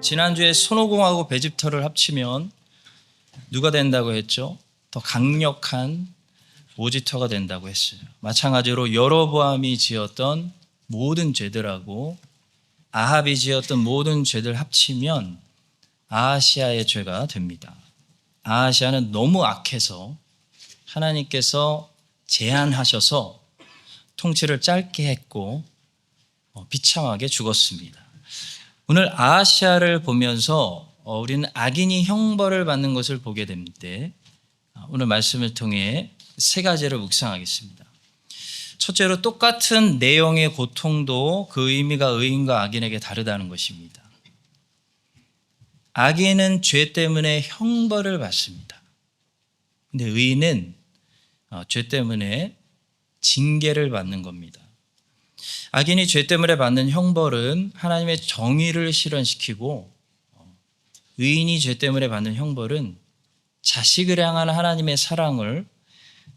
지난주에 손오공하고 베집터를 합치면 누가 된다고 했죠? 더 강력한 오지터가 된다고 했어요. 마찬가지로 여로보암이 지었던 모든 죄들하고 아합이 지었던 모든 죄들 합치면 아하시아의 죄가 됩니다. 아하시아는 너무 악해서 하나님께서 제한하셔서 통치를 짧게 했고 비참하게 죽었습니다. 오늘 아하시아를 보면서 우리는 악인이 형벌을 받는 것을 보게 됩니다. 오늘 말씀을 통해 세 가지를 묵상하겠습니다. 첫째로 똑같은 내용의 고통도 그 의미가 의인과 악인에게 다르다는 것입니다. 악인은 죄 때문에 형벌을 받습니다. 근데 의인은 죄 때문에 징계를 받는 겁니다. 악인이 죄 때문에 받는 형벌은 하나님의 정의를 실현시키고 의인이 죄 때문에 받는 형벌은 자식을 향한 하나님의 사랑을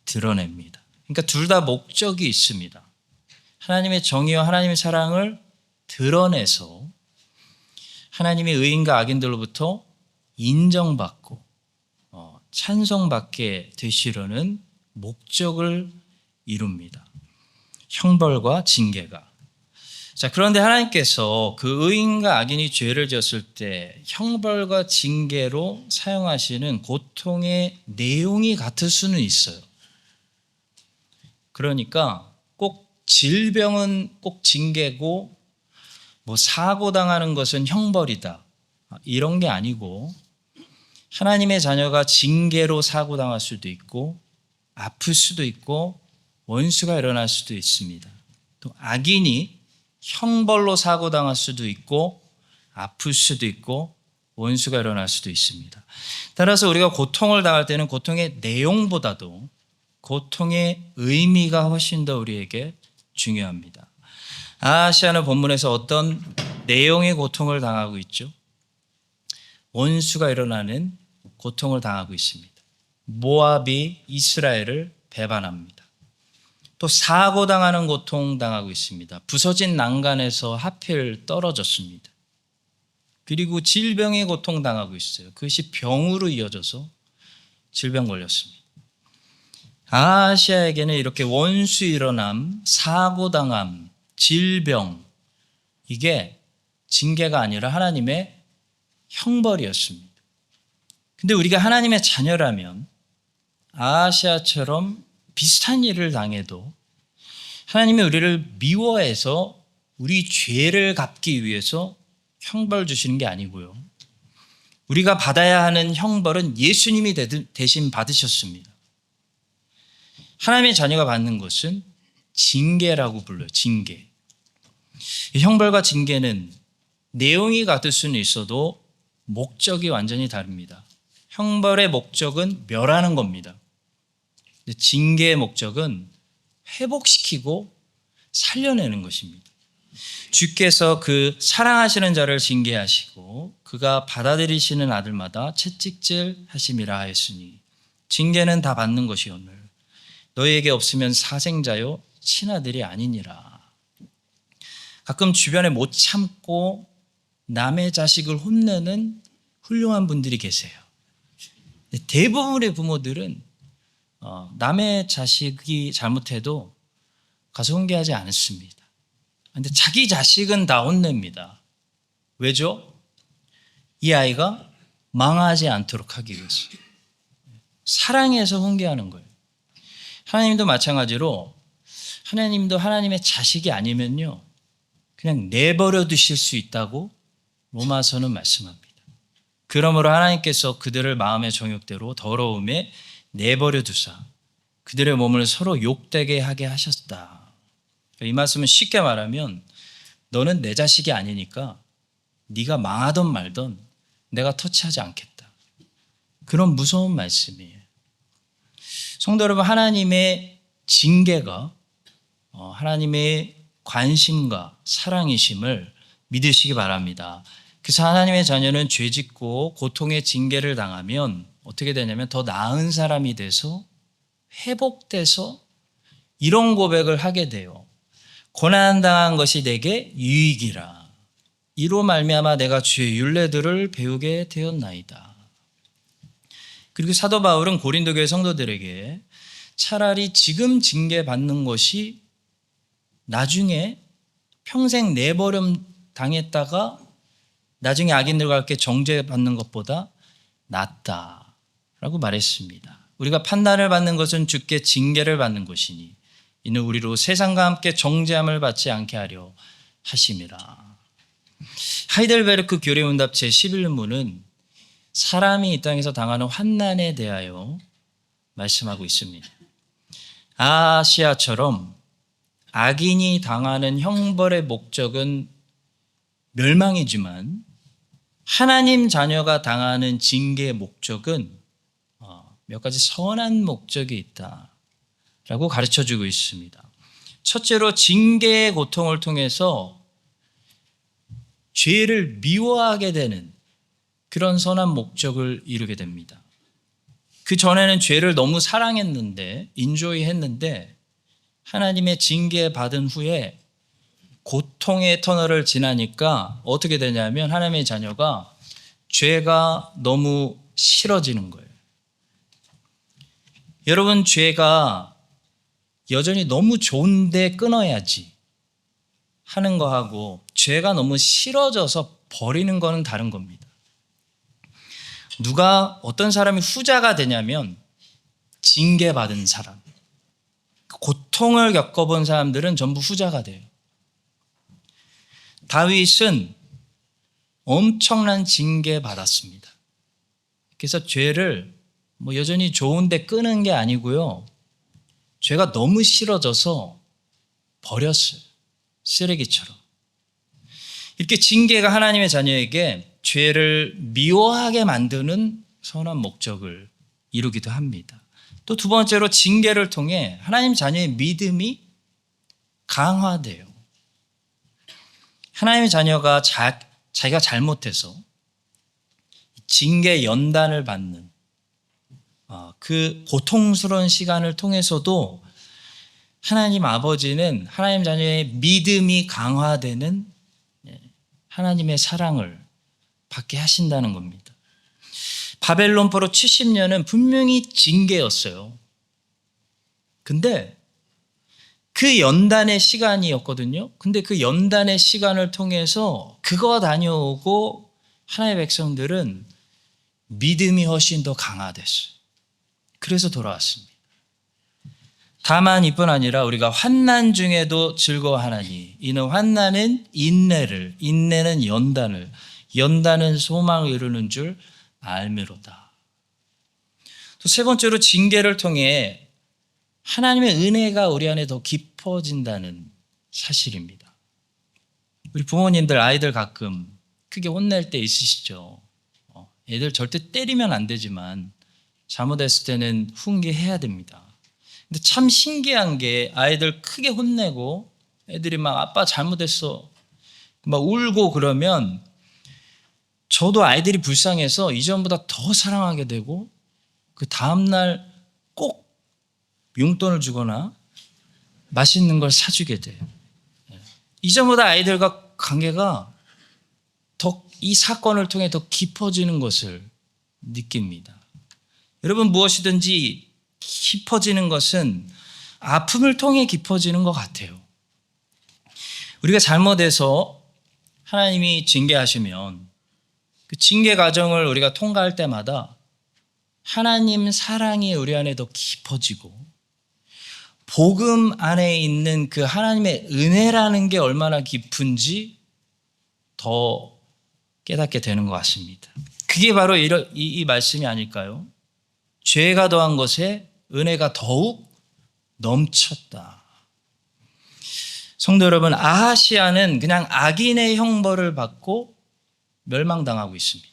드러냅니다. 그러니까 둘 다 목적이 있습니다. 하나님의 정의와 하나님의 사랑을 드러내서 하나님의 의인과 악인들로부터 인정받고 찬송받게 되시려는 목적을 이룹니다. 형벌과 징계가. 자, 그런데 하나님께서 그 의인과 악인이 죄를 지었을 때 형벌과 징계로 사용하시는 고통의 내용이 같을 수는 있어요. 그러니까 꼭 질병은 꼭 징계고 사고 당하는 것은 형벌이다. 이런 게 아니고 하나님의 자녀가 징계로 사고 당할 수도 있고 아플 수도 있고 원수가 일어날 수도 있습니다. 또 악인이 형벌로 사고 당할 수도 있고 아플 수도 있고 원수가 일어날 수도 있습니다. 따라서 우리가 고통을 당할 때는 고통의 내용보다도 고통의 의미가 훨씬 더 우리에게 중요합니다. 아하시아는 본문에서 어떤 내용의 고통을 당하고 있죠? 원수가 일어나는 고통을 당하고 있습니다. 모압이 이스라엘을 배반합니다. 또 사고당하는 고통 당하고 있습니다. 부서진 난간에서 하필 떨어졌습니다. 그리고 질병의 고통 당하고 있어요. 그것이 병으로 이어져서 질병 걸렸습니다. 아하시아에게는 이렇게 원수 일어남, 사고당함, 질병, 이게 징계가 아니라 하나님의 형벌이었습니다. 근데 우리가 하나님의 자녀라면 아하시아처럼 비슷한 일을 당해도 하나님이 우리를 미워해서 우리 죄를 갚기 위해서 형벌 주시는 게 아니고요. 우리가 받아야 하는 형벌은 예수님이 대신 받으셨습니다. 하나님의 자녀가 받는 것은 징계라고 불러요. 징계. 형벌과 징계는 내용이 같을 수는 있어도 목적이 완전히 다릅니다. 형벌의 목적은 멸하는 겁니다. 징계의 목적은 회복시키고 살려내는 것입니다. 주께서 그 사랑하시는 자를 징계하시고 그가 받아들이시는 아들마다 채찍질 하심이라 하였으니 징계는 다 받는 것이오늘 너희에게 없으면 사생자요 친아들이 아니니라. 가끔 주변에 못 참고 남의 자식을 혼내는 훌륭한 분들이 계세요. 대부분의 부모들은 남의 자식이 잘못해도 가서 훈계하지 않습니다. 그런데 자기 자식은 다 혼냅니다. 왜죠? 이 아이가 망하지 않도록 하기 위해서. 사랑해서 훈계하는 거예요. 하나님도 마찬가지로 하나님도 하나님의 자식이 아니면요 그냥 내버려 두실 수 있다고 로마서는 말씀합니다. 그러므로 하나님께서 그들을 마음의 정욕대로 더러움에 내버려 두사 그들의 몸을 서로 욕되게 하게 하셨다. 이 말씀은 쉽게 말하면 너는 내 자식이 아니니까 네가 망하던 말던 내가 터치하지 않겠다. 그런 무서운 말씀이에요. 성도 여러분, 하나님의 징계가 하나님의 관심과 사랑이심을 믿으시기 바랍니다. 그래서 하나님의 자녀는 죄짓고 고통의 징계를 당하면 어떻게 되냐면 더 나은 사람이 돼서 회복돼서 이런 고백을 하게 돼요. 고난당한 것이 내게 유익이라. 이로 말미암아 내가 주의 율례들을 배우게 되었나이다. 그리고 사도 바울은 고린도 교회 성도들에게 차라리 지금 징계받는 것이 나중에 평생 내버림 당했다가 나중에 악인들과 함께 정죄받는 것보다 낫다라고 말했습니다. 우리가 판단을 받는 것은 주께 징계를 받는 것이니 이는 우리로 세상과 함께 정죄함을 받지 않게 하려 하심이라. 하이델베르크 교례문답 제11문은 사람이 이 땅에서 당하는 환난에 대하여 말씀하고 있습니다. 아시아처럼 악인이 당하는 형벌의 목적은 멸망이지만 하나님 자녀가 당하는 징계의 목적은 몇 가지 선한 목적이 있다라고 가르쳐주고 있습니다. 첫째로 징계의 고통을 통해서 죄를 미워하게 되는 그런 선한 목적을 이루게 됩니다. 그 전에는 죄를 너무 사랑했는데 인조이 했는데 하나님의 징계 받은 후에 고통의 터널을 지나니까 어떻게 되냐면 하나님의 자녀가 죄가 너무 싫어지는 거예요. 여러분, 죄가 여전히 너무 좋은데 끊어야지 하는 거하고 죄가 너무 싫어져서 버리는 거는 다른 겁니다. 누가 어떤 사람이 후자가 되냐면 징계받은 사람, 고통을 겪어본 사람들은 전부 후자가 돼요. 다윗은 엄청난 징계받았습니다. 그래서 죄를 여전히 좋은데 끄는 게 아니고요. 죄가 너무 싫어져서 버렸어요. 쓰레기처럼. 이렇게 징계가 하나님의 자녀에게 죄를 미워하게 만드는 선한 목적을 이루기도 합니다. 또 두 번째로 징계를 통해 하나님 자녀의 믿음이 강화돼요. 하나님의 자녀가 자기가 잘못해서 징계 연단을 받는 그 고통스러운 시간을 통해서도 하나님 아버지는 하나님 자녀의 믿음이 강화되는 하나님의 사랑을 받게 하신다는 겁니다. 바벨론 포로 70년은 분명히 징계였어요. 근데 그 연단의 시간이었거든요. 근데 그 연단의 시간을 통해서 그거 다녀오고 하나님의 백성들은 믿음이 훨씬 더 강화됐어요. 그래서 돌아왔습니다. 다만 이뿐 아니라 우리가 환난 중에도 즐거워하나니 이는 환난은 인내를, 인내는 연단을, 연단은 소망을 이루는 줄 알미로다. 또 세 번째로 징계를 통해 하나님의 은혜가 우리 안에 더 깊어진다는 사실입니다. 우리 부모님들 아이들 가끔 크게 혼낼 때 있으시죠. 애들 절대 때리면 안 되지만 잘못했을 때는 훈계해야 됩니다. 근데 참 신기한 게 아이들 크게 혼내고 애들이 막 아빠 잘못했어 막 울고 그러면 저도 아이들이 불쌍해서 이전보다 더 사랑하게 되고 그 다음날 꼭 용돈을 주거나 맛있는 걸 사주게 돼요. 이전보다 아이들과 관계가 더 이 사건을 통해 더 깊어지는 것을 느낍니다. 여러분, 무엇이든지 깊어지는 것은 아픔을 통해 깊어지는 것 같아요. 우리가 잘못해서 하나님이 징계하시면 그 징계 과정을 우리가 통과할 때마다 하나님 사랑이 우리 안에 더 깊어지고 복음 안에 있는 그 하나님의 은혜라는 게 얼마나 깊은지 더 깨닫게 되는 것 같습니다. 그게 바로 이 말씀이 아닐까요? 죄가 더한 것에 은혜가 더욱 넘쳤다. 성도 여러분, 아하시아는 그냥 악인의 형벌을 받고 멸망당하고 있습니다.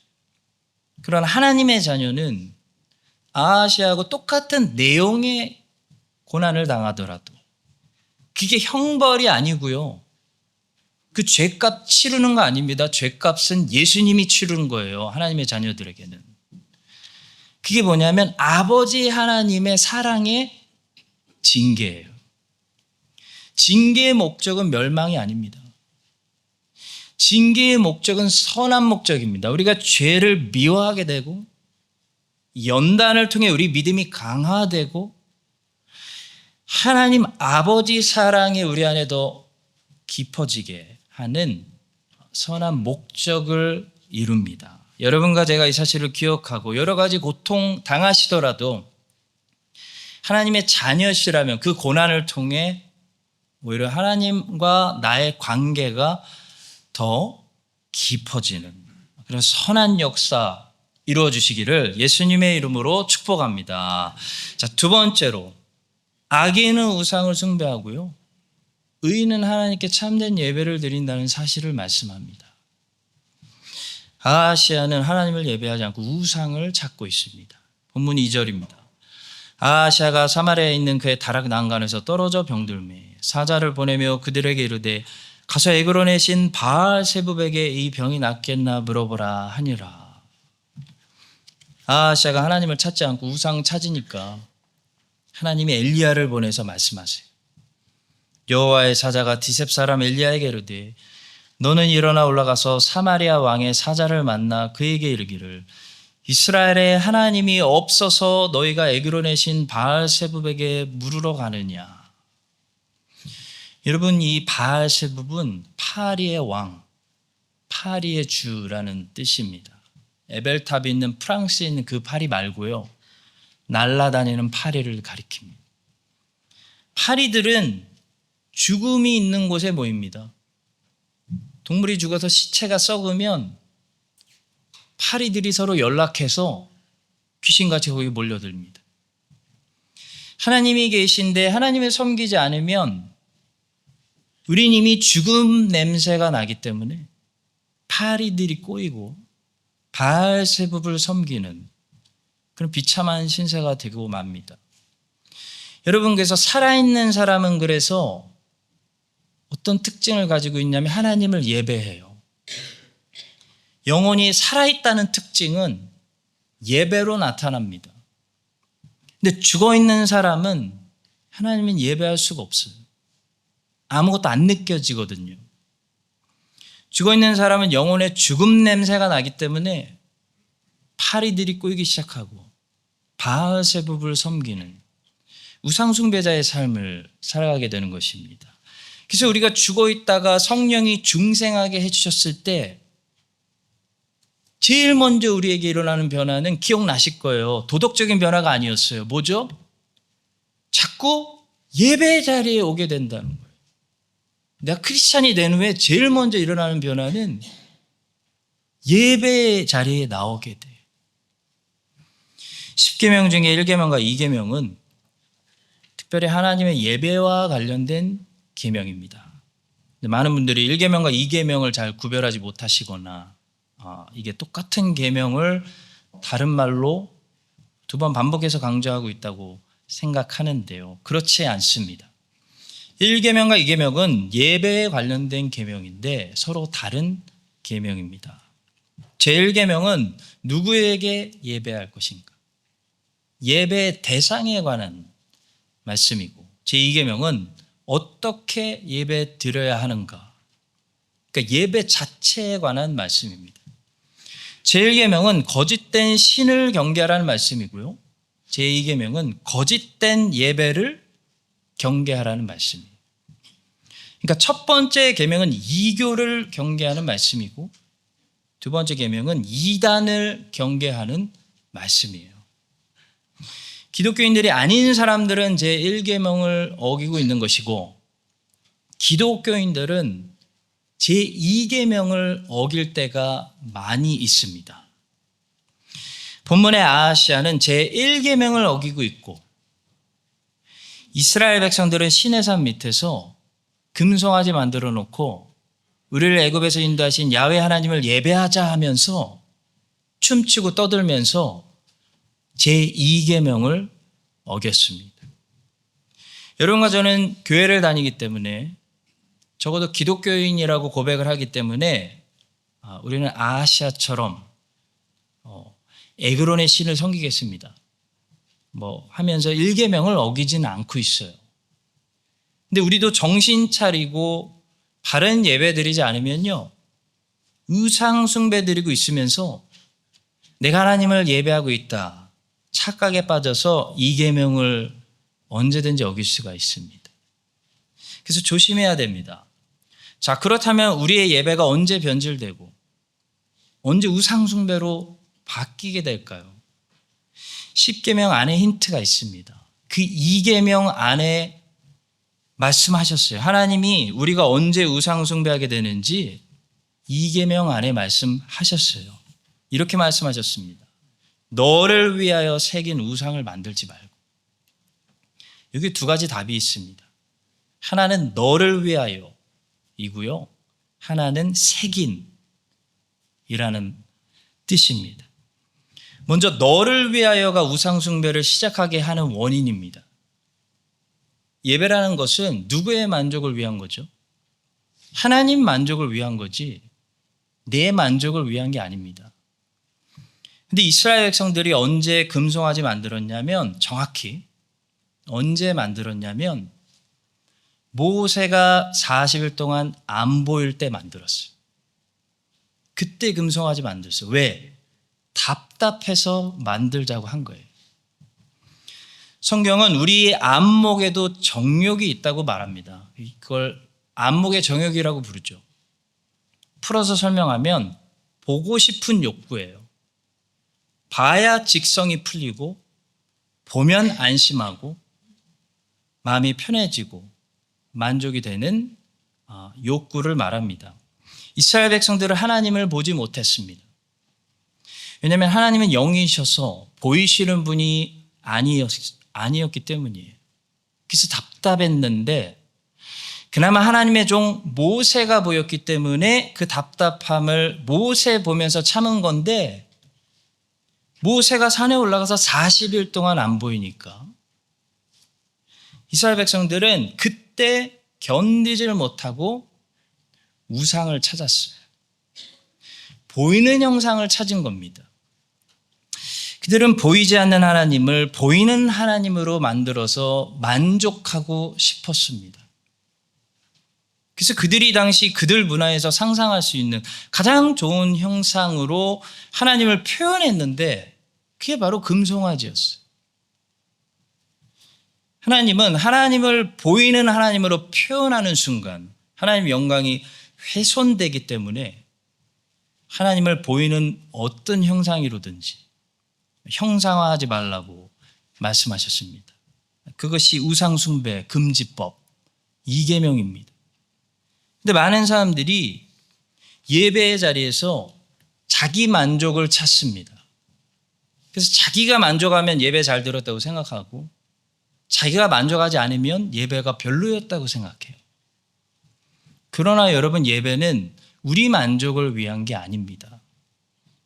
그러나 하나님의 자녀는 아하시아하고 똑같은 내용의 고난을 당하더라도 그게 형벌이 아니고요. 그 죄값 치르는 거 아닙니다. 죄값은 예수님이 치르는 거예요. 하나님의 자녀들에게는. 그게 뭐냐면 아버지 하나님의 사랑의 징계예요. 징계의 목적은 멸망이 아닙니다. 징계의 목적은 선한 목적입니다. 우리가 죄를 미워하게 되고 연단을 통해 우리 믿음이 강화되고 하나님 아버지 사랑이 우리 안에 더 깊어지게 하는 선한 목적을 이룹니다. 여러분과 제가 이 사실을 기억하고 여러 가지 고통 당하시더라도 하나님의 자녀시라면 그 고난을 통해 오히려 하나님과 나의 관계가 더 깊어지는 그런 선한 역사 이루어 주시기를 예수님의 이름으로 축복합니다. 자, 두 번째로 악인은 우상을 숭배하고요, 의인은 하나님께 참된 예배를 드린다는 사실을 말씀합니다. 아하시아는 하나님을 예배하지 않고 우상을 찾고 있습니다. 본문 2절입니다. 아하시아가 사마리아에 있는 그의 다락 난간에서 떨어져 병들매 사자를 보내며 그들에게 이르되 가서 에그론의 신 바알세붑에게 이 병이 낫겠나 물어보라 하니라. 아하시아가 하나님을 찾지 않고 우상 찾으니까 하나님이 엘리야를 보내서 말씀하세요. 여호와의 사자가 디셉 사람 엘리야에게 이르되 너는 일어나 올라가서 사마리아 왕의 사자를 만나 그에게 이르기를 이스라엘에 하나님이 없어서 너희가 에그론의 신 바알세붑에게 물으러 가느냐. 여러분, 이 바알세붑은 파리의 왕, 파리의 주라는 뜻입니다. 에벨탑이 있는 프랑스에 있는 그 파리 말고요, 날아다니는 파리를 가리킵니다. 파리들은 죽음이 있는 곳에 모입니다. 동물이 죽어서 시체가 썩으면 파리들이 서로 연락해서 귀신같이 거기 몰려듭니다. 하나님이 계신데 하나님을 섬기지 않으면 우린 이미 죽음 냄새가 나기 때문에 파리들이 꼬이고 바알세붑을 섬기는 그런 비참한 신세가 되고 맙니다. 여러분, 그래서 살아있는 사람은 그래서 어떤 특징을 가지고 있냐면 하나님을 예배해요. 영혼이 살아있다는 특징은 예배로 나타납니다. 근데 죽어있는 사람은 하나님은 예배할 수가 없어요. 아무것도 안 느껴지거든요. 죽어있는 사람은 영혼의 죽음 냄새가 나기 때문에 파리들이 꼬이기 시작하고 바알세붑을 섬기는 우상숭배자의 삶을 살아가게 되는 것입니다. 그래서 우리가 죽어있다가 성령이 중생하게 해주셨을 때 제일 먼저 우리에게 일어나는 변화는 기억나실 거예요. 도덕적인 변화가 아니었어요. 뭐죠? 자꾸 예배 자리에 오게 된다는 거예요. 내가 크리스찬이 된 후에 제일 먼저 일어나는 변화는 예배 자리에 나오게 돼요. 10계명 중에 1계명과 2계명은 특별히 하나님의 예배와 관련된 계명입니다. 많은 분들이 1계명과 2계명을 잘 구별하지 못하시거나 이게 똑같은 계명을 다른 말로 두 번 반복해서 강조하고 있다고 생각하는데요. 그렇지 않습니다. 1계명과 2계명은 예배에 관련된 계명인데 서로 다른 계명입니다. 제1계명은 누구에게 예배할 것인가, 예배의 대상에 관한 말씀이고, 제2계명은 어떻게 예배 드려야 하는가, 그러니까 예배 자체에 관한 말씀입니다. 제1계명은 거짓된 신을 경계하라는 말씀이고요, 제2계명은 거짓된 예배를 경계하라는 말씀이에요. 그러니까 첫 번째 계명은 이교를 경계하는 말씀이고 두 번째 계명은 이단을 경계하는 말씀이에요. 기독교인들이 아닌 사람들은 제1계명을 어기고 있는 것이고 기독교인들은 제2계명을 어길 때가 많이 있습니다. 본문의 아하시아는 제1계명을 어기고 있고 이스라엘 백성들은 시내산 밑에서 금송아지 만들어 놓고 우리를 애굽에서 인도하신 야훼 하나님을 예배하자 하면서 춤추고 떠들면서 제2계명을 어겼습니다. 여러분과 저는 교회를 다니기 때문에 적어도 기독교인이라고 고백을 하기 때문에 우리는 아하시아처럼 에그론의 신을 섬기겠습니다. 하면서 1계명을 어기지는 않고 있어요. 근데 우리도 정신 차리고 바른 예배 드리지 않으면요, 우상 숭배 드리고 있으면서 내가 하나님을 예배하고 있다, 착각에 빠져서 2계명을 언제든지 어길 수가 있습니다. 그래서 조심해야 됩니다. 자, 그렇다면 우리의 예배가 언제 변질되고 언제 우상 숭배로 바뀌게 될까요? 10계명 안에 힌트가 있습니다. 그 2계명 안에 말씀하셨어요. 하나님이 우리가 언제 우상 숭배하게 되는지 2계명 안에 말씀하셨어요. 이렇게 말씀하셨습니다. 너를 위하여 새긴 우상을 만들지 말고. 여기 두 가지 답이 있습니다. 하나는 너를 위하여 이고요, 하나는 새긴 이라는 뜻입니다. 먼저 너를 위하여가 우상 숭배를 시작하게 하는 원인입니다. 예배라는 것은 누구의 만족을 위한 거죠? 하나님 만족을 위한 거지 내 만족을 위한 게 아닙니다. 근데 이스라엘 백성들이 언제 금송아지 만들었냐면, 정확히 언제 만들었냐면 모세가 40일 동안 안 보일 때 만들었어요. 그때 금송아지 만들었어요. 왜? 답답해서 만들자고 한 거예요. 성경은 우리 안목에도 정욕이 있다고 말합니다. 그걸 안목의 정욕이라고 부르죠. 풀어서 설명하면 보고 싶은 욕구예요. 봐야 직성이 풀리고 보면 안심하고 마음이 편해지고 만족이 되는 욕구를 말합니다. 이스라엘 백성들은 하나님을 보지 못했습니다. 왜냐하면 하나님은 영이셔서 보이시는 분이 아니었기 때문이에요. 그래서 답답했는데 그나마 하나님의 종 모세가 보였기 때문에 그 답답함을 모세 보면서 참은 건데, 모세가 산에 올라가서 40일 동안 안 보이니까 이스라엘 백성들은 그때 견디지를 못하고 우상을 찾았어요. 보이는 형상을 찾은 겁니다. 그들은 보이지 않는 하나님을 보이는 하나님으로 만들어서 만족하고 싶었습니다. 그래서 그들이 당시 그들 문화에서 상상할 수 있는 가장 좋은 형상으로 하나님을 표현했는데 그게 바로 금송아지였어요. 하나님은 하나님을 보이는 하나님으로 표현하는 순간 하나님의 영광이 훼손되기 때문에 하나님을 보이는 어떤 형상이로든지 형상화하지 말라고 말씀하셨습니다. 그것이 우상숭배 금지법 2계명입니다. 근데 많은 사람들이 예배의 자리에서 자기 만족을 찾습니다. 그래서 자기가 만족하면 예배 잘 들었다고 생각하고 자기가 만족하지 않으면 예배가 별로였다고 생각해요. 그러나 여러분, 예배는 우리 만족을 위한 게 아닙니다.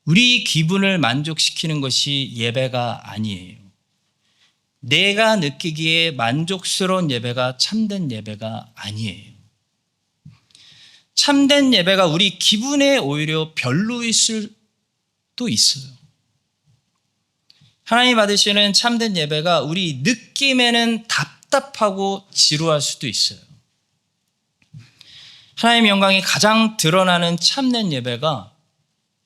우리 기분을 만족시키는 것이 예배가 아니에요. 내가 느끼기에 만족스러운 예배가 참된 예배가 아니에요. 참된 예배가 우리 기분에 오히려 별로일 수도 있어요. 하나님 받으시는 참된 예배가 우리 느낌에는 답답하고 지루할 수도 있어요. 하나님의 영광이 가장 드러나는 참된 예배가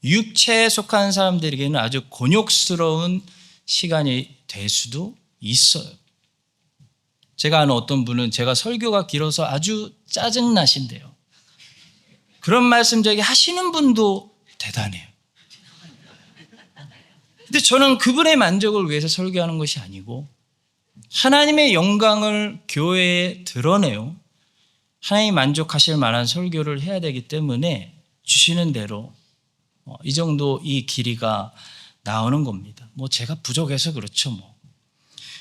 육체에 속한 사람들에게는 아주 곤욕스러운 시간이 될 수도 있어요. 제가 아는 어떤 분은 제가 설교가 길어서 아주 짜증나신대요. 그런 말씀 저에게 하시는 분도 대단해요. 근데 저는 그분의 만족을 위해서 설교하는 것이 아니고 하나님의 영광을 교회에 드러내요. 하나님이 만족하실 만한 설교를 해야 되기 때문에 주시는 대로 이 정도 이 길이가 나오는 겁니다. 제가 부족해서 그렇죠.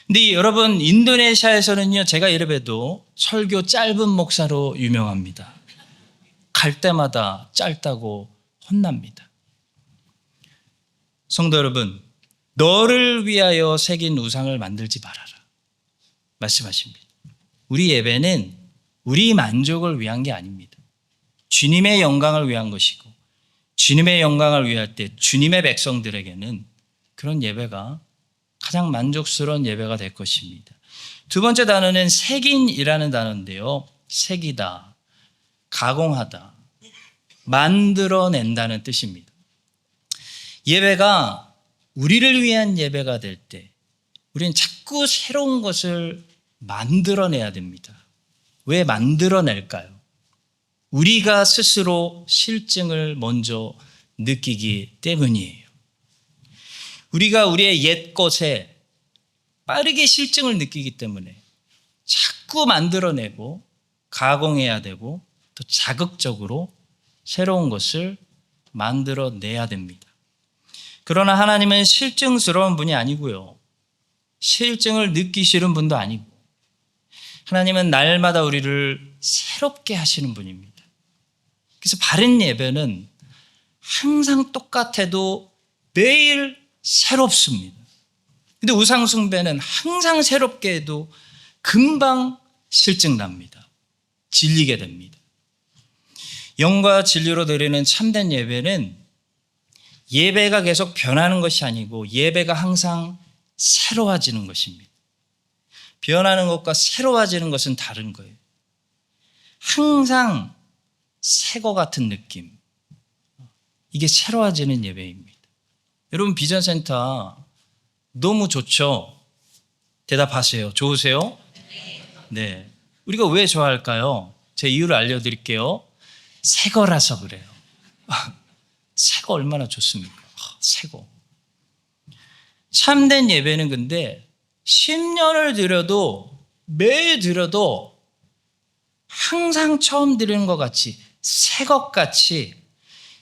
근데 여러분, 인도네시아에서는요, 제가 이래봬도 설교 짧은 목사로 유명합니다. 갈 때마다 짧다고 혼납니다. 성도 여러분, 너를 위하여 새긴 우상을 만들지 말아라 말씀하십니다. 우리 예배는 우리 만족을 위한 게 아닙니다. 주님의 영광을 위한 것이고, 주님의 영광을 위할 때 주님의 백성들에게는 그런 예배가 가장 만족스러운 예배가 될 것입니다. 두 번째 단어는 새긴이라는 단어인데요. 새기다, 가공하다, 만들어낸다는 뜻입니다. 예배가 우리를 위한 예배가 될 때 우리는 자꾸 새로운 것을 만들어내야 됩니다. 왜 만들어낼까요? 우리가 스스로 실증을 먼저 느끼기 때문이에요. 우리가 우리의 옛 것에 빠르게 실증을 느끼기 때문에 자꾸 만들어내고 가공해야 되고 또 자극적으로 새로운 것을 만들어내야 됩니다. 그러나 하나님은 실증스러운 분이 아니고요. 실증을 느끼시는 분도 아니고 하나님은 날마다 우리를 새롭게 하시는 분입니다. 그래서 바른 예배는 항상 똑같아도 매일 새롭습니다. 근데 우상숭배는 항상 새롭게 해도 금방 실증납니다. 질리게 됩니다. 영과 진리로 드리는 참된 예배는 예배가 계속 변하는 것이 아니고 예배가 항상 새로워지는 것입니다. 변하는 것과 새로워지는 것은 다른 거예요. 항상 새거 같은 느낌. 이게 새로워지는 예배입니다. 여러분 비전센터 너무 좋죠? 대답하세요. 좋으세요? 네. 우리가 왜 좋아할까요? 제 이유를 알려드릴게요. 새거라서 그래요. 새거 얼마나 좋습니까? 새거. 참된 예배는 근데 10년을 드려도 매일 드려도 항상 처음 드리는 것 같이 새 것 같이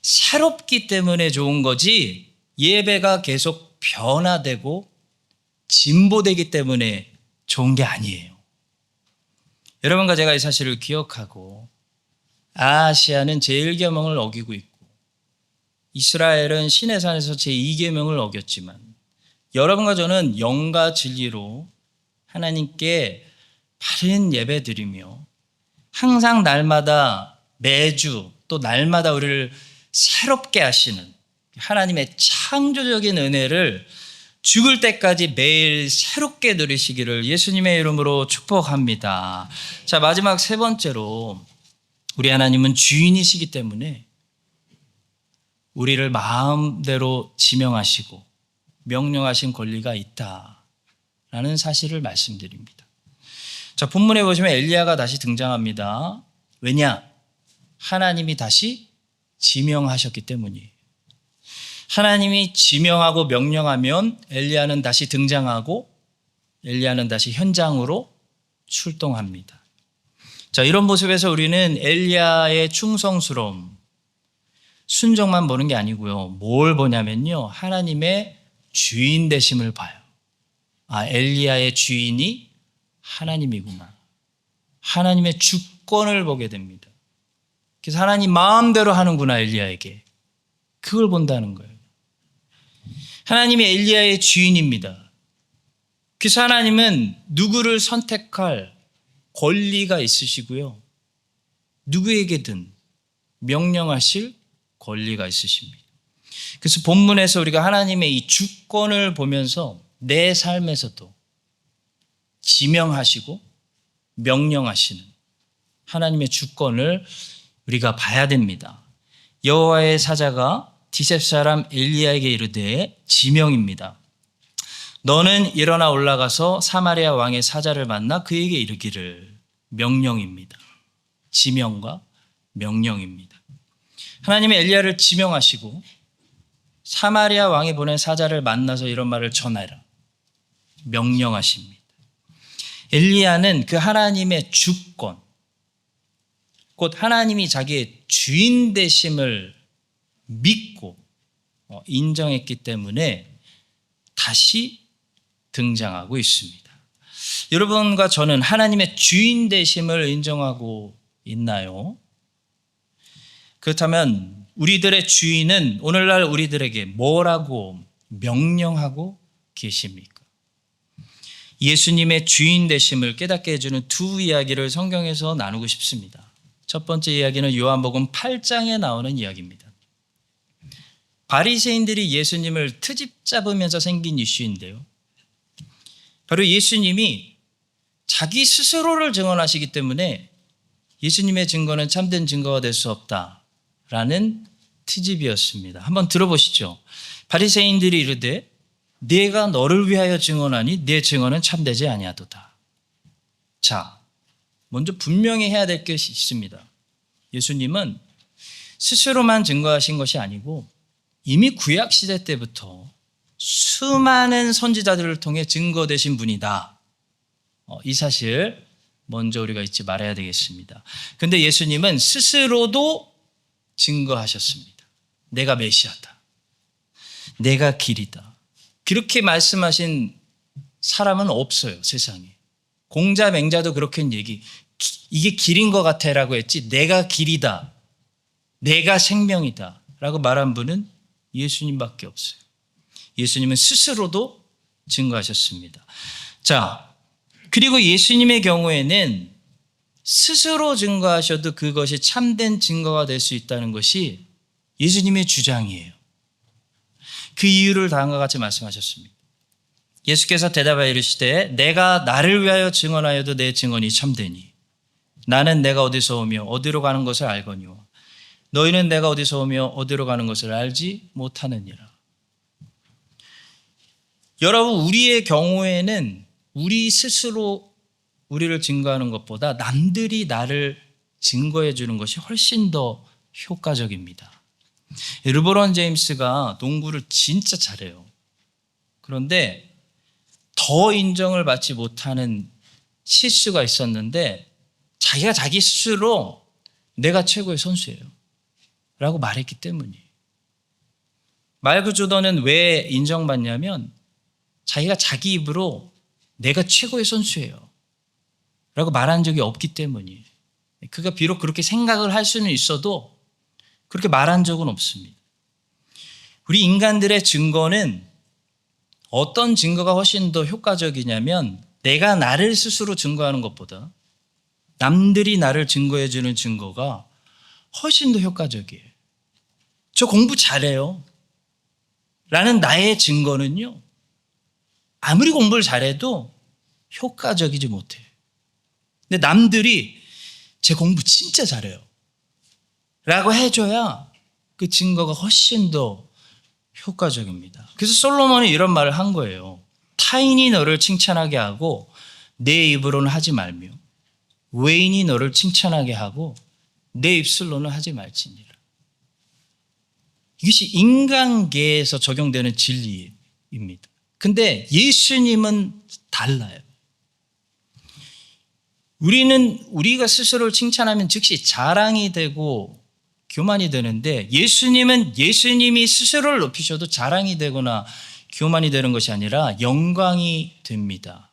새롭기 때문에 좋은 거지 예배가 계속 변화되고 진보되기 때문에 좋은 게 아니에요. 여러분과 제가 이 사실을 기억하고 아시아는 제1계명을 어기고 있고 이스라엘은 시내산에서 제2계명을 어겼지만 여러분과 저는 영과 진리로 하나님께 바른 예배 드리며 항상 날마다 매주 또 날마다 우리를 새롭게 하시는 하나님의 창조적인 은혜를 죽을 때까지 매일 새롭게 누리시기를 예수님의 이름으로 축복합니다. 자, 마지막 세 번째로 우리 하나님은 주인이시기 때문에 우리를 마음대로 지명하시고 명령하신 권리가 있다라는 사실을 말씀드립니다. 자, 본문에 보시면 엘리야가 다시 등장합니다. 왜냐? 하나님이 다시 지명하셨기 때문이에요. 하나님이 지명하고 명령하면 엘리야는 다시 등장하고 엘리야는 다시 현장으로 출동합니다. 자, 이런 모습에서 우리는 엘리야의 충성스러움, 순종만 보는 게 아니고요. 뭘 보냐면요. 하나님의 주인 되심을 봐요. 아, 엘리야의 주인이 하나님이구나. 하나님의 주권을 보게 됩니다. 그래서 하나님 마음대로 하는구나, 엘리야에게. 그걸 본다는 거예요. 하나님이 엘리야의 주인입니다. 그래서 하나님은 누구를 선택할 권리가 있으시고요. 누구에게든 명령하실 권리가 있으십니다. 그래서 본문에서 우리가 하나님의 이 주권을 보면서 내 삶에서도 지명하시고 명령하시는 하나님의 주권을 우리가 봐야 됩니다. 여호와의 사자가 디셉 사람 엘리야에게 이르되 지명입니다. 너는 일어나 올라가서 사마리아 왕의 사자를 만나 그에게 이르기를. 명령입니다. 지명과 명령입니다. 하나님의 엘리야를 지명하시고 사마리아 왕이 보낸 사자를 만나서 이런 말을 전하라. 명령하십니다. 엘리야는 그 하나님의 주권, 곧 하나님이 자기의 주인 되심을 믿고 인정했기 때문에 다시 등장하고 있습니다. 여러분과 저는 하나님의 주인 되심을 인정하고 있나요? 그렇다면 우리들의 주인은 오늘날 우리들에게 뭐라고 명령하고 계십니까? 예수님의 주인 되심을 깨닫게 해주는 두 이야기를 성경에서 나누고 싶습니다. 첫 번째 이야기는 요한복음 8장에 나오는 이야기입니다. 바리새인들이 예수님을 트집 잡으면서 생긴 이슈인데요. 바로 예수님이 자기 스스로를 증언하시기 때문에 예수님의 증거는 참된 증거가 될 수 없다라는 트집이었습니다. 한번 들어보시죠. 바리새인들이 이르되 내가 너를 위하여 증언하니 내 증언은 참되지 아니하도다. 자, 먼저 분명히 해야 될 것이 있습니다. 예수님은 스스로만 증거하신 것이 아니고 이미 구약시대 때부터 수많은 선지자들을 통해 증거되신 분이다. 이 사실 먼저 우리가 잊지 말아야 되겠습니다. 근데 예수님은 스스로도 증거하셨습니다. 내가 메시아다. 내가 길이다. 그렇게 말씀하신 사람은 없어요, 세상에. 공자 맹자도 그렇게 이게 길인 것 같아 라고 했지 내가 길이다. 내가 생명이다 라고 말한 분은 예수님밖에 없어요. 예수님은 스스로도 증거하셨습니다. 자, 그리고 예수님의 경우에는 스스로 증거하셔도 그것이 참된 증거가 될 수 있다는 것이 예수님의 주장이에요. 그 이유를 다음과 같이 말씀하셨습니다. 예수께서 대답하여 이르시되 내가 나를 위하여 증언하여도 내 증언이 참되니 나는 내가 어디서 오며 어디로 가는 것을 알거니와 너희는 내가 어디서 오며 어디로 가는 것을 알지 못하느니라. 여러분, 우리의 경우에는 우리 스스로 우리를 증거하는 것보다 남들이 나를 증거해 주는 것이 훨씬 더 효과적입니다. 르브론 제임스가 농구를 진짜 잘해요. 그런데 더 인정을 받지 못하는 실수가 있었는데 자기가 자기 스스로 내가 최고의 선수예요 라고 말했기 때문이에요. 마이클 조던은 왜 인정받냐면 자기가 자기 입으로 내가 최고의 선수예요 라고 말한 적이 없기 때문이에요. 그가 비록 그렇게 생각을 할 수는 있어도 그렇게 말한 적은 없습니다. 우리 인간들의 증거는 어떤 증거가 훨씬 더 효과적이냐면 내가 나를 스스로 증거하는 것보다 남들이 나를 증거해 주는 증거가 훨씬 더 효과적이에요. 저 공부 잘해요 라는 나의 증거는요, 아무리 공부를 잘해도 효과적이지 못해요. 근데 남들이 제 공부 진짜 잘해요 라고 해줘야 그 증거가 훨씬 더 효과적입니다. 그래서 솔로몬이 이런 말을 한 거예요. 타인이 너를 칭찬하게 하고 내 입으로는 하지 말며 외인이 너를 칭찬하게 하고 내 입술로는 하지 말지니라. 이것이 인간계에서 적용되는 진리입니다. 근데 예수님은 달라요. 우리가 스스로를 칭찬하면 즉시 자랑이 되고 교만이 되는데 예수님은 예수님이 스스로를 높이셔도 자랑이 되거나 교만이 되는 것이 아니라 영광이 됩니다.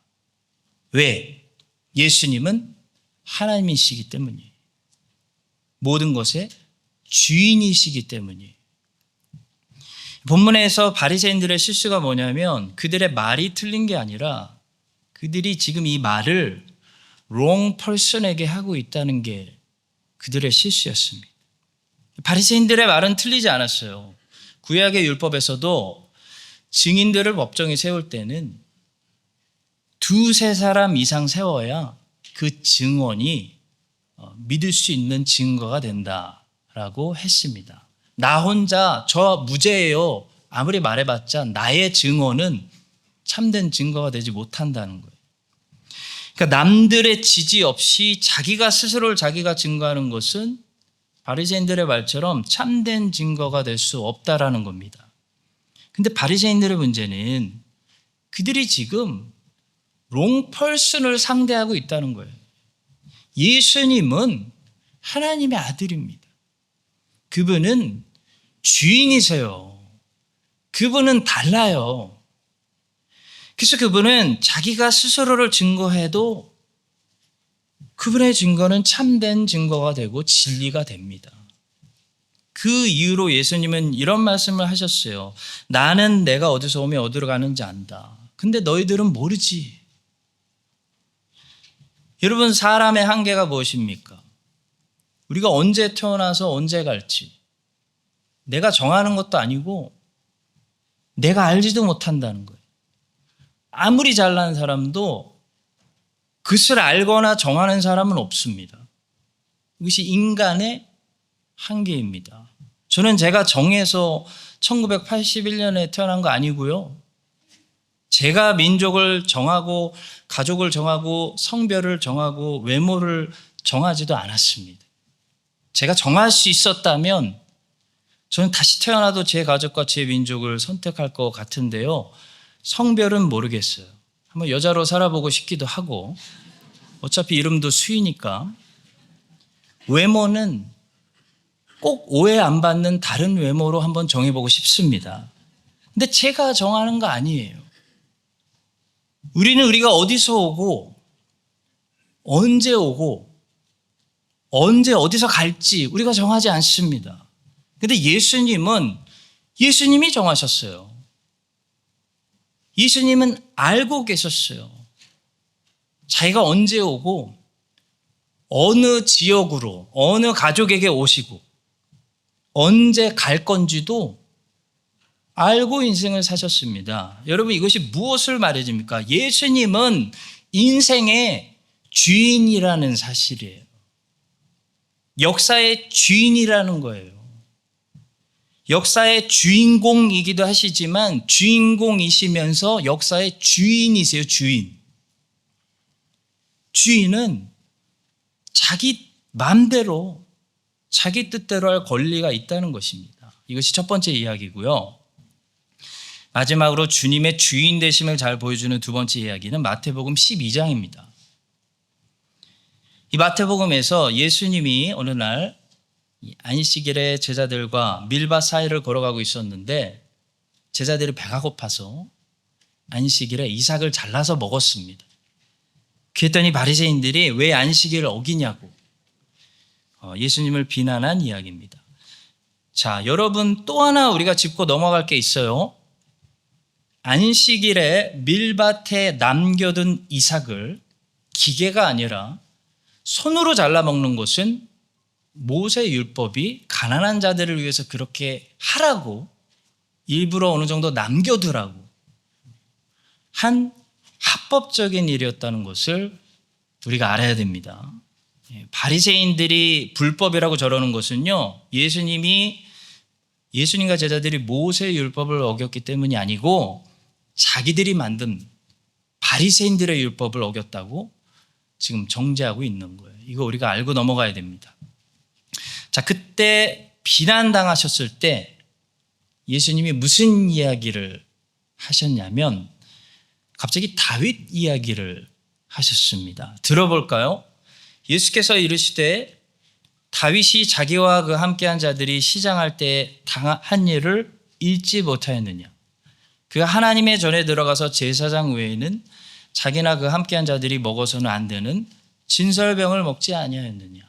왜? 예수님은 하나님이시기 때문이에요. 모든 것의 주인이시기 때문이에요. 본문에서 바리새인들의 실수가 뭐냐면 그들의 말이 틀린 게 아니라 그들이 지금 이 말을 wrong person에게 하고 있다는 게 그들의 실수였습니다. 바리새인들의 말은 틀리지 않았어요. 구약의 율법에서도 증인들을 법정에 세울 때는 두세 사람 이상 세워야 그 증언이 믿을 수 있는 증거가 된다라고 했습니다. 나 혼자 저 무죄예요 아무리 말해봤자 나의 증언은 참된 증거가 되지 못한다는 거예요. 그러니까 남들의 지지 없이 자기가 스스로를 자기가 증거하는 것은 바리새인들의 말처럼 참된 증거가 될 수 없다라는 겁니다. 근데 바리새인들의 문제는 그들이 지금 롱펄슨을 상대하고 있다는 거예요. 예수님은 하나님의 아들입니다. 그분은 주인이세요. 그분은 달라요. 그래서 그분은 자기가 스스로를 증거해도 그분의 증거는 참된 증거가 되고 진리가 됩니다. 그 이유로 예수님은 이런 말씀을 하셨어요. 나는 내가 어디서 오며 어디로 가는지 안다. 근데 너희들은 모르지. 여러분, 사람의 한계가 무엇입니까? 우리가 언제 태어나서 언제 갈지 내가 정하는 것도 아니고 내가 알지도 못한다는 거예요. 아무리 잘난 사람도 그것을 알거나 정하는 사람은 없습니다. 이것이 인간의 한계입니다. 저는 제가 정해서 1981년에 태어난 거 아니고요. 제가 민족을 정하고 가족을 정하고 성별을 정하고 외모를 정하지도 않았습니다. 제가 정할 수 있었다면 저는 다시 태어나도 제 가족과 제 민족을 선택할 것 같은데요. 성별은 모르겠어요. 한번 여자로 살아보고 싶기도 하고 어차피 이름도 수이니까. 외모는 꼭 오해 안 받는 다른 외모로 한번 정해보고 싶습니다. 근데 제가 정하는 거 아니에요. 우리가 어디서 오고 언제 오고 언제 어디서 갈지 우리가 정하지 않습니다. 근데 예수님이 정하셨어요. 예수님은 알고 계셨어요. 자기가 언제 오고 어느 지역으로 어느 가족에게 오시고 언제 갈 건지도 알고 인생을 사셨습니다. 여러분 이것이 무엇을 말해줍니까? 예수님은 인생의 주인이라는 사실이에요. 역사의 주인이라는 거예요. 역사의 주인공이기도 하시지만 주인공이시면서 역사의 주인이세요. 주인은 자기 마음대로 자기 뜻대로 할 권리가 있다는 것입니다. 이것이 첫 번째 이야기고요. 마지막으로 주님의 주인 되심을 잘 보여주는 두 번째 이야기는 마태복음 12장입니다. 이 마태복음에서 예수님이 어느 날 안식일에 제자들과 밀밭 사이를 걸어가고 있었는데 제자들이 배가 고파서 안식일에 이삭을 잘라서 먹었습니다. 그랬더니 바리새인들이 왜 안식일을 어기냐고 예수님을 비난한 이야기입니다. 자, 여러분 또 하나 우리가 짚고 넘어갈 게 있어요. 안식일에 밀밭에 남겨둔 이삭을 기계가 아니라 손으로 잘라 먹는 것은 모세 율법이 가난한 자들을 위해서 그렇게 하라고 일부러 어느 정도 남겨두라고 한 합법적인 일이었다는 것을 우리가 알아야 됩니다. 바리새인들이 불법이라고 저러는 것은요, 예수님과 제자들이 모세 율법을 어겼기 때문이 아니고 자기들이 만든 바리새인들의 율법을 어겼다고 지금 정죄하고 있는 거예요. 이거 우리가 알고 넘어가야 됩니다. 자, 그때 비난당하셨을 때 예수님이 무슨 이야기를 하셨냐면 갑자기 다윗 이야기를 하셨습니다. 들어볼까요? 예수께서 이르시되 다윗이 자기와 그 함께한 자들이 시장할 때 한 일을 잊지 못하였느냐. 그가 하나님의 전에 들어가서 제사장 외에는 자기나 그 함께한 자들이 먹어서는 안 되는 진설병을 먹지 아니하였느냐.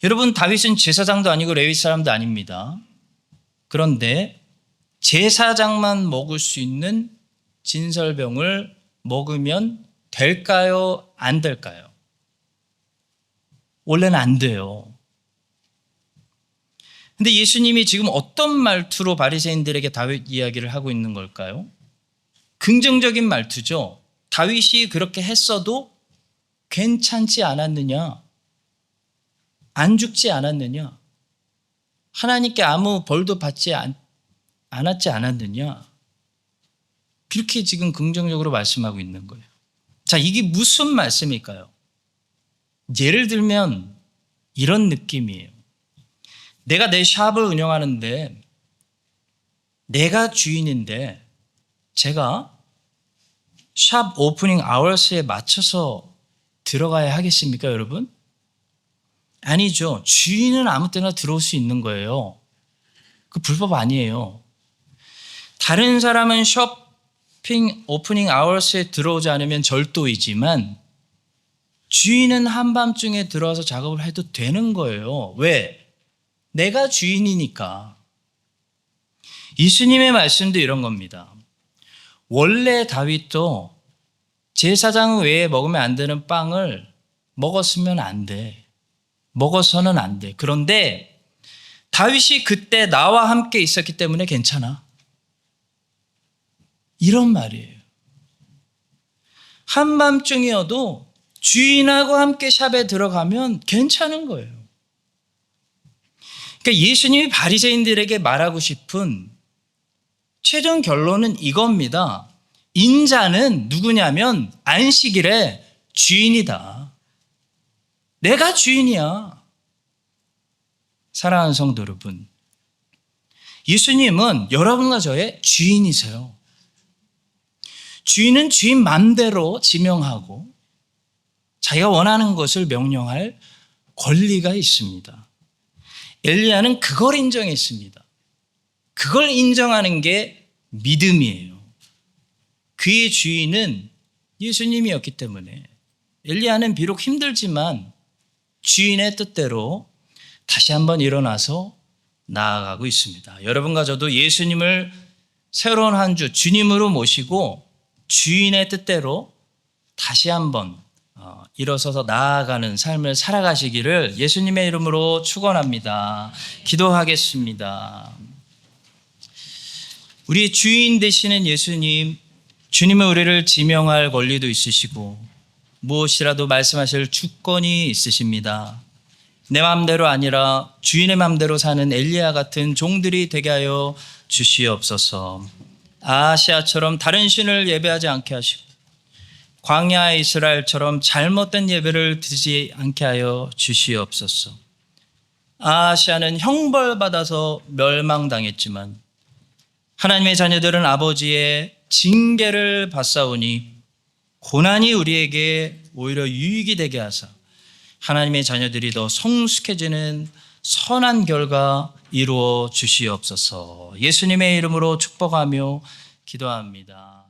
여러분, 다윗은 제사장도 아니고 레위 사람도 아닙니다. 그런데 제사장만 먹을 수 있는 진설병을 먹으면 될까요? 안 될까요? 원래는 안 돼요. 근데 예수님이 지금 어떤 말투로 바리새인들에게 다윗 이야기를 하고 있는 걸까요? 긍정적인 말투죠. 다윗이 그렇게 했어도 괜찮지 않았느냐? 안 죽지 않았느냐? 하나님께 아무 벌도 받지 않았지 않았느냐? 그렇게 지금 긍정적으로 말씀하고 있는 거예요. 자, 이게 무슨 말씀일까요? 예를 들면 이런 느낌이에요. 내가 내 샵을 운영하는데 내가 주인인데 제가 샵 오프닝 아워스에 맞춰서 들어가야 하겠습니까, 여러분? 아니죠. 주인은 아무 때나 들어올 수 있는 거예요. 그 불법 아니에요. 다른 사람은 쇼핑 오프닝 아워스에 들어오지 않으면 절도이지만 주인은 한밤중에 들어와서 작업을 해도 되는 거예요. 왜? 내가 주인이니까. 예수님의 말씀도 이런 겁니다. 원래 다윗도 제사장 외에 먹으면 안 되는 빵을 먹었으면 안 돼. 먹어서는 안 돼. 그런데 다윗이 그때 나와 함께 있었기 때문에 괜찮아. 이런 말이에요. 한밤중이어도 주인하고 함께 샵에 들어가면 괜찮은 거예요. 그러니까 예수님이 바리새인들에게 말하고 싶은 최종 결론은 이겁니다. 인자는 누구냐면 안식일의 주인이다. 내가 주인이야. 사랑하는 성도 여러분, 예수님은 여러분과 저의 주인이세요. 주인은 주인 맘대로 지명하고 자기가 원하는 것을 명령할 권리가 있습니다. 엘리야는 그걸 인정했습니다. 그걸 인정하는 게 믿음이에요. 그의 주인은 예수님이었기 때문에 엘리야는 비록 힘들지만 주인의 뜻대로 다시 한번 일어나서 나아가고 있습니다. 여러분과 저도 예수님을 새로운 한 주 주님으로 모시고 주인의 뜻대로 다시 한번 일어서서 나아가는 삶을 살아가시기를 예수님의 이름으로 축원합니다. 기도하겠습니다. 우리 주인 되시는 예수님, 주님은 우리를 지명할 권리도 있으시고 무엇이라도 말씀하실 주권이 있으십니다. 내 마음대로 아니라 주인의 마음대로 사는 엘리야 같은 종들이 되게 하여 주시옵소서. 아시아처럼 다른 신을 예배하지 않게 하시고 광야 이스라엘처럼 잘못된 예배를 드리지 않게 하여 주시옵소서. 아시아는 형벌받아서 멸망당했지만 하나님의 자녀들은 아버지의 징계를 받사오니 고난이 우리에게 오히려 유익이 되게 하사 하나님의 자녀들이 더 성숙해지는 선한 결과 이루어 주시옵소서. 예수님의 이름으로 축복하며 기도합니다.